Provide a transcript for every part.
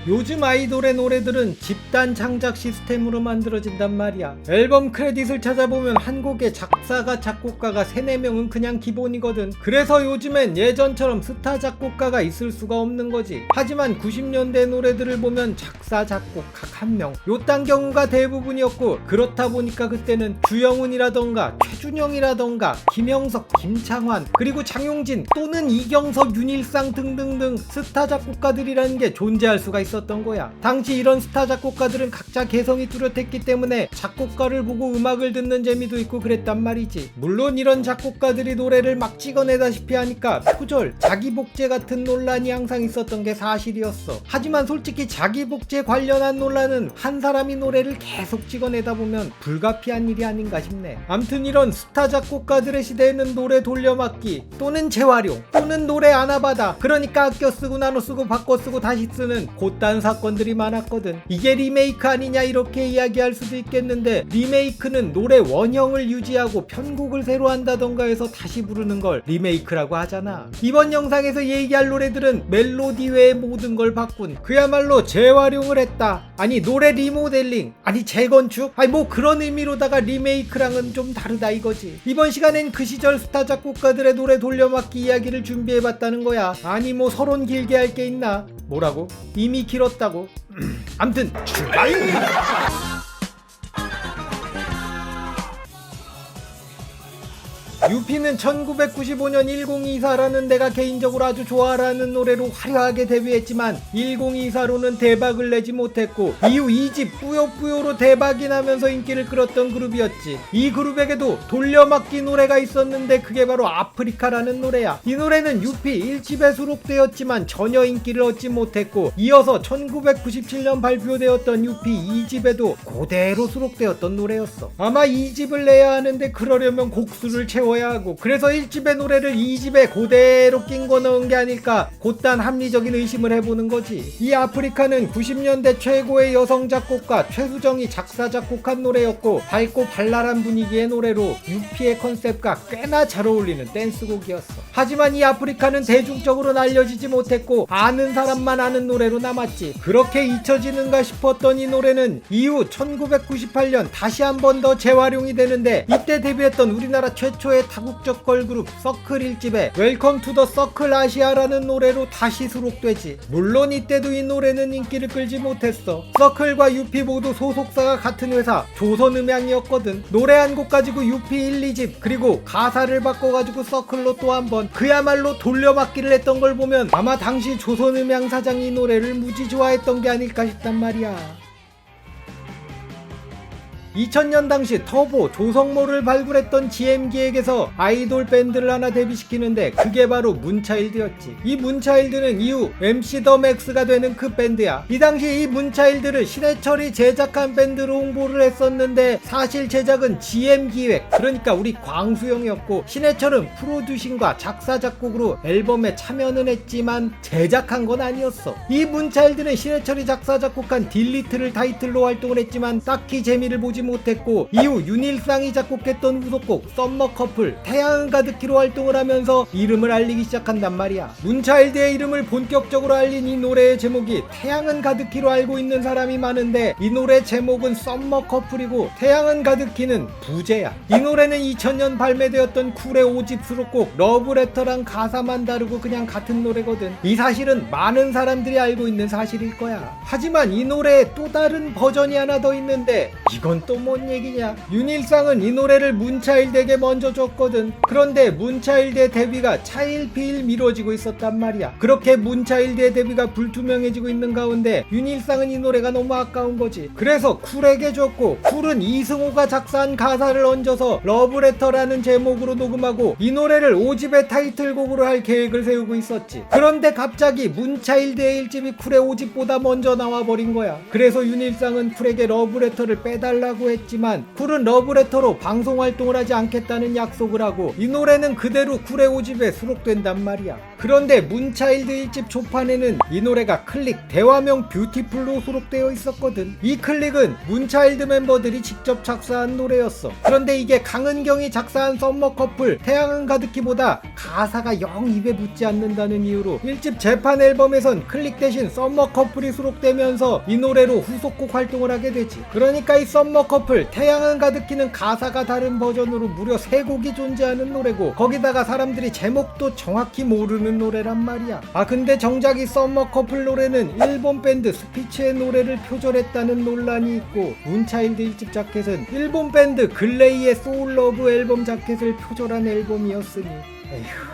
요즘 아이돌의 노래들은 집단 창작 시스템으로 만들어진단 말이야. 앨범 크레딧을 찾아보면 한 곡의 작사가 작곡가가 3-4명은 그냥 기본이거든. 그래서 요즘엔 예전처럼 스타 작곡가가 있을 수가 없는 거지. 하지만 90년대 노래들을 보면 작사 작곡 각 한 명 요딴 경우가 대부분이었고, 그렇다 보니까 그때는 주영훈이라던가 최준영이라던가 김영석, 김창완, 그리고 장용진 또는 이경석, 윤일상 등등등 스타 작곡가들이라는 게 존재할 수가 있었던 거야. 당시 이런 스타 작곡가들은 각자 개성이 뚜렷했기 때문에 작곡가를 보고 음악을 듣는 재미도 있고 그랬단 말이지. 물론 이런 작곡가들이 노래를 막 찍어내다시피 하니까 표절, 자기복제 같은 논란이 항상 있었던 게 사실이었어. 하지만 솔직히 자기복제 관련한 논란은 한 사람이 노래를 계속 찍어내다 보면 불가피한 일이 아닌가 싶네. 암튼 이런 스타 작곡가들의 시대에는 노래 돌려막기 또는 재활용 또는 노래 아나바다, 그러니까 아껴 쓰고 나눠 쓰고 바꿔 쓰고 다시 쓰는 곧단 사건들이 많았거든. 이게 리메이크 아니냐 이렇게 이야기할 수도 있겠는데, 리메이크는 노래 원형을 유지하고 편곡을 새로 한다던가 해서 다시 부르는 걸 리메이크라고 하잖아. 이번 영상에서 얘기할 노래들은 멜로디 외의 모든 걸 바꾼, 그야말로 재활용을 했다, 아니 노래 리모델링, 아니 재건축, 아니 뭐 그런 의미로다가 리메이크랑은 좀 다르다 이거지. 이번 시간엔 그 시절 스타 작곡가들의 노래 돌려막기 이야기를 준비해봤다는 거야. 아니 뭐 서론 길게 할 게 있나? 뭐라고? 이미 길었다고? 암튼 출발! 유피는 1995년 1024라는 내가 개인적으로 아주 좋아하는 노래로 화려하게 데뷔했지만 1024로는 대박을 내지 못했고, 이후 2집 뿌요뿌요로 대박이 나면서 인기를 끌었던 그룹이었지. 이 그룹에게도 돌려막기 노래가 있었는데 그게 바로 아프리카라는 노래야. 이 노래는 유피 1집에 수록되었지만 전혀 인기를 얻지 못했고, 이어서 1997년 발표되었던 유피 2집에도 그대로 수록되었던 노래였어. 아마 2집을 내야 하는데 그러려면 곡수를 채워야 하고, 그래서 1집의 노래를 2집에 그대로 낀거 넣은 게 아닐까 곧단 합리적인 의심을 해보는 거지. 이 아프리카는 90년대 최고의 여성 작곡가 최수정이 작사 작곡한 노래였고, 밝고 발랄한 분위기의 노래로 유피의 컨셉과 꽤나 잘 어울리는 댄스곡이었어. 하지만 이 아프리카는 대중적으로 알려지지 못했고 아는 사람만 아는 노래로 남았지. 그렇게 잊혀지는가 싶었던 이 노래는 이후 1998년 다시 한 번 더 재활용이 되는데, 이때 데뷔했던 우리나라 최초의 다국적 걸그룹 서클 1집에 웰컴 투 더 서클 아시아라는 노래로 다시 수록되지. 물론 이때도 이 노래는 인기를 끌지 못했어. 서클과 유피 모두 소속사가 같은 회사 조선음향이었거든. 노래 한 곡 가지고 유피 1, 2집 그리고 가사를 바꿔가지고 서클로 또 한 번, 그야말로 돌려막기를 했던 걸 보면 아마 당시 조선음향 사장이 이 노래를 무지 좋아했던 게 아닐까 싶단 말이야. 2000년 당시 터보 조성모를 발굴했던 GM기획에서 아이돌 밴드를 하나 데뷔시키는데 그게 바로 문차일드였지. 이 문차일드는 이후 MC 더 맥스가 되는 그 밴드야. 이 당시 이 문차일드를 신해철이 제작한 밴드로 홍보를 했었는데 사실 제작은 GM기획, 그러니까 우리 광수형이었고, 신해철은 프로듀싱과 작사 작곡으로 앨범에 참여는 했지만 제작한 건 아니었어. 이 문차일드는 신해철이 작사 작곡한 딜리트를 타이틀로 활동을 했지만 딱히 재미를 보지 못했고, 이후 윤일상이 작곡했던 후속곡 썸머 커플, 태양은 가득히로 활동을 하면서 이름을 알리기 시작한단 말이야. 문차일드의 이름을 본격적으로 알린 이 노래의 제목이 태양은 가득히로 알고 있는 사람이 많은데, 이 노래 제목은 썸머 커플이고 태양은 가득히는 부제야. 이 노래는 2000년 발매되었던 쿨의 5집 수록곡 러브레터랑 가사만 다르고 그냥 같은 노래거든. 이 사실은 많은 사람들이 알고 있는 사실일 거야. 하지만 이 노래에 또 다른 버전이 하나 더 있는데 이건 또 뭔 얘기냐. 윤일상은 이 노래를 문차일드에게 먼저 줬거든. 그런데 문차일드의 데뷔가 차일피일 미뤄지고 있었단 말이야. 그렇게 문차일드의 데뷔가 불투명해지고 있는 가운데 윤일상은 이 노래가 너무 아까운 거지. 그래서 쿨에게 줬고, 쿨은 이승호가 작사한 가사를 얹어서 러브레터라는 제목으로 녹음하고 이 노래를 5집의 타이틀곡으로 할 계획을 세우고 있었지. 그런데 갑자기 문차일드의 1집이 쿨의 5집보다 먼저 나와버린 거야. 그래서 윤일상은 쿨에게 러브레터를 빼달라고 하겠다고 했지만 쿨은 러브레터로 방송 활동을 하지 않겠다는 약속을 하고 이 노래는 그대로 쿨의 5집에 수록된단 말이야. 그런데 문차일드 1집 초판에는 이 노래가 클릭 대화명 뷰티풀로 수록되어 있었거든. 이 클릭은 문차일드 멤버들이 직접 작사한 노래였어. 그런데 이게 강은경이 작사한 썸머 커플 태양은 가득히보다 가사가 영 입에 붙지 않는다는 이유로 1집 재판 앨범에선 클릭 대신 썸머 커플이 수록되면서 이 노래로 후속곡 활동을 하게 되지. 그러니까 이 썸머 커플 태양은 가득히는 가사가 다른 버전으로 무려 3곡이 존재하는 노래고 거기다가 사람들이 제목도 정확히 모르는 노래란 말이야. 근데 정작 이 썸머 커플 노래는 일본 밴드 스피츠의 노래를 표절했다는 논란이 있고 문차일드 1집 자켓은 일본 밴드 글레이의 소울 러브 앨범 자켓을 표절한 앨범이었으니 에휴.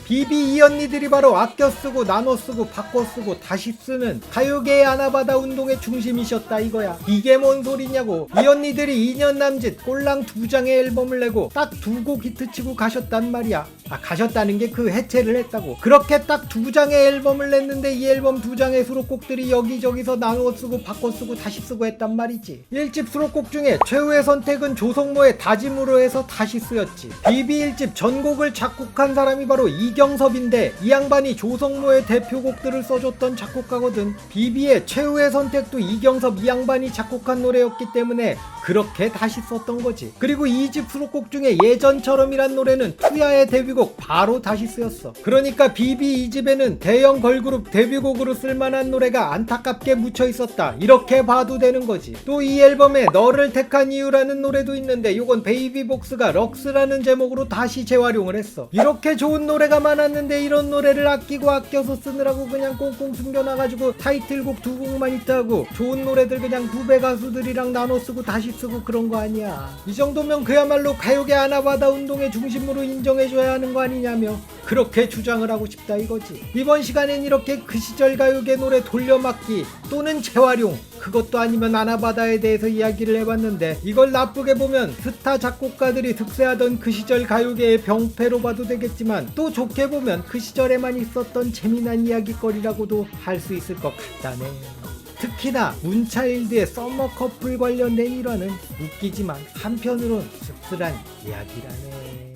비비 이 언니들이 바로 아껴 쓰고 나눠 쓰고 바꿔 쓰고 다시 쓰는 가요계의 아나바다 운동의 중심이셨다 이거야. 이게 뭔 소리냐고. 이 언니들이 2년 남짓 꼴랑 2장의 앨범을 내고 딱 2곡 히트치고 가셨단 말이야. 가셨다는 게 그 해체를 했다고. 그렇게 딱 2장의 앨범을 냈는데 이 앨범 2장의 수록곡들이 여기저기서 나눠 쓰고 바꿔 쓰고 다시 쓰고 했단 말이지. 1집 수록곡 중에 최후의 선택은 조성모의 다짐으로 해서 다시 쓰였지. 비비 1집 전곡을 작곡한 사람이 바로 이경섭인데 이 양반이 조성모의 대표곡들을 써줬던 작곡가거든. 비비의 최후의 선택도 이경섭 이 양반이 작곡한 노래였기 때문에 그렇게 다시 썼던 거지. 그리고 2집 수록곡 중에 예전처럼이란 노래는 투야의 데뷔곡 바로 다시 쓰였어. 그러니까 비비 2집에는 대형 걸그룹 데뷔곡으로 쓸만한 노래가 안타깝게 묻혀 있었다 이렇게 봐도 되는 거지. 또 이 앨범에 너를 택한 이유라는 노래도 있는데 이건 베이비복스가 럭스라는 제목으로 다시 재활용을 했어. 이렇게 좋은 노래가 많았는데 이런 노래를 아끼고 아껴서 쓰느라고 그냥 꽁꽁 숨겨놔가지고 타이틀곡 2곡만 히트하고 좋은 노래들 그냥 후배 가수들이랑 나눠 쓰고 다시 쓰고 그런 거 아니야. 이 정도면 그야말로 가요계 아나바다 운동의 중심으로 인정해줘야 하는 거 아니냐며 그렇게 주장을 하고 싶다 이거지. 이번 시간엔 이렇게 그 시절 가요계 노래 돌려막기 또는 재활용 그것도 아니면 아나바다에 대해서 이야기를 해봤는데 이걸 나쁘게 보면 스타 작곡가들이 득세하던 그 시절 가요계의 병폐로 봐도 되겠지만 또 좋게 보면 그 시절에만 있었던 재미난 이야기거리라고도 할 수 있을 것 같다네. 특히나 문차일드의 썸머 커플 관련된 일화는 웃기지만 한편으론 씁쓸한 이야기라네.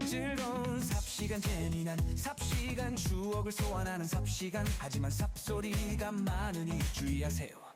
즐거운 삽시간 재미난 삽시간 추억을 소환하는 삽시간 하지만 삽소리가 많으니 주의하세요.